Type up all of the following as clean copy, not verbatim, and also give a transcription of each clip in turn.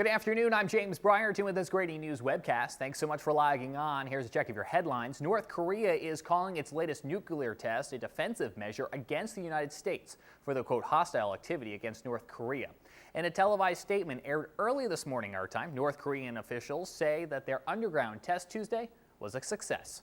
Good afternoon, I'm James Brierton with this Grady News webcast. Thanks so much for logging on. Here's a check of your headlines. North Korea is calling its latest nuclear test a defensive measure against the United States for the, quote, hostile activity against North Korea. In a televised statement aired early this morning our time, North Korean officials say that their underground test Tuesday was a success.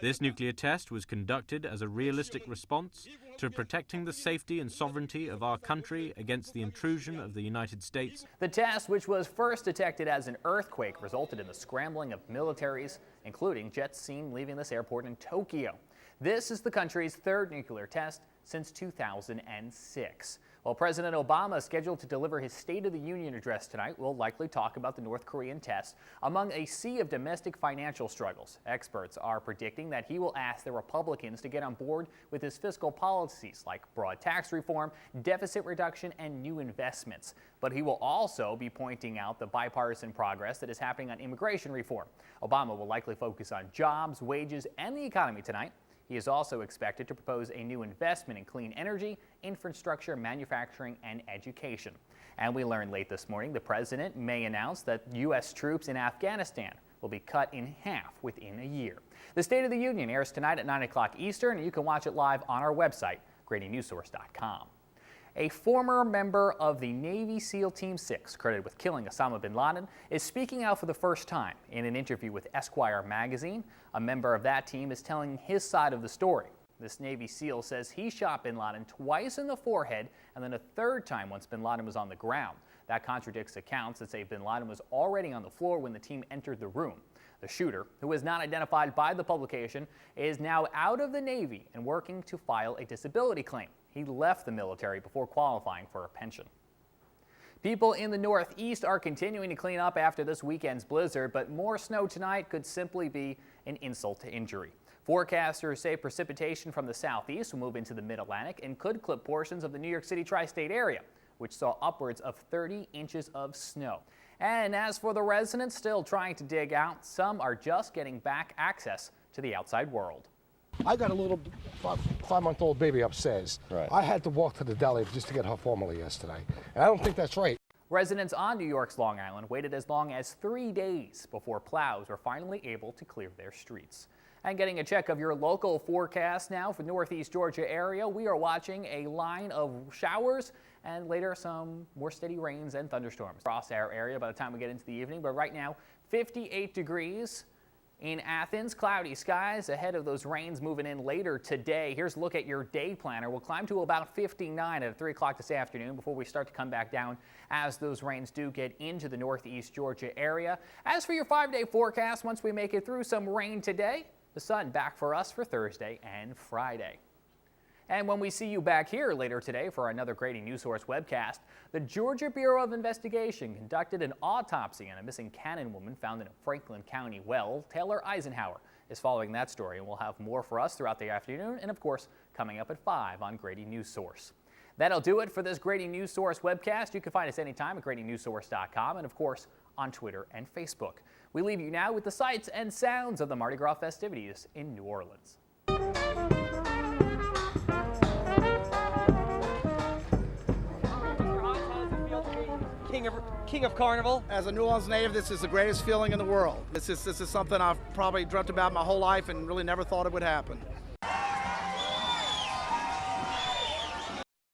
This nuclear test was conducted as a realistic response to protecting the safety and sovereignty of our country against the intrusion of the United States. The test, which was first detected as an earthquake, resulted in the scrambling of militaries, including jets seen leaving this airport in Tokyo. This is the country's third nuclear test since 2006. While President Obama is scheduled to deliver his State of the Union address tonight, we'll likely talk about the North Korean test among a sea of domestic financial struggles. Experts are predicting that he will ask the Republicans to get on board with his fiscal policies like broad tax reform, deficit reduction, and new investments. But he will also be pointing out the bipartisan progress that is happening on immigration reform. Obama will likely focus on jobs, wages, and the economy tonight. He is also expected to propose a new investment in clean energy, infrastructure, manufacturing, and education. And we learned late this morning the president may announce that U.S. troops in Afghanistan will be cut in half within a year. The State of the Union airs tonight at 9 o'clock Eastern, and you can watch it live on our website, GradyNewSource.com. A former member of the Navy SEAL Team 6, credited with killing Osama bin Laden, is speaking out for the first time. In an interview with Esquire magazine, a member of that team is telling his side of the story. This Navy SEAL says he shot bin Laden twice in the forehead and then a third time once bin Laden was on the ground. That contradicts accounts that say bin Laden was already on the floor when the team entered the room. The shooter, who was not identified by the publication, is now out of the Navy and working to file a disability claim. He left the military before qualifying for a pension. People in the Northeast are continuing to clean up after this weekend's blizzard, but more snow tonight could simply be an insult to injury. Forecasters say precipitation from the southeast will move into the mid-Atlantic and could clip portions of the New York City tri-state area, which saw upwards of 30 inches of snow. And as for the residents still trying to dig out, some are just getting back access to the outside world. I got a little five-month-old baby upstairs. Right. I had to walk to the deli just to get her formula yesterday, and I don't think that's right. Residents on New York's Long Island waited as long as 3 days before plows were finally able to clear their streets. And getting a check of your local forecast now for Northeast Georgia area, we are watching a line of showers and later some more steady rains and thunderstorms across our area by the time we get into the evening. But right now, 58 degrees. In Athens, cloudy skies ahead of those rains moving in later today. Here's a look at your day planner. We'll climb to about 59 at 3 o'clock this afternoon before we start to come back down as those rains do get into the Northeast Georgia area. As for your 5-day forecast, once we make it through some rain today, the sun back for us for Thursday and Friday. And when we see you back here later today for another Grady NewSource webcast, the Georgia Bureau of Investigation conducted an autopsy on a missing Cannon woman found in a Franklin County well. Taylor Eisenhower is following that story, and we'll have more for us throughout the afternoon and, of course, coming up at 5 on Grady NewSource. That'll do it for this Grady NewSource webcast. You can find us anytime at GradyNewSource.com and, of course, on Twitter and Facebook. We leave you now with the sights and sounds of the Mardi Gras festivities in New Orleans. King of Carnival. As a New Orleans native, this is the greatest feeling in the world. This is something I've probably dreamt about my whole life and really never thought it would happen.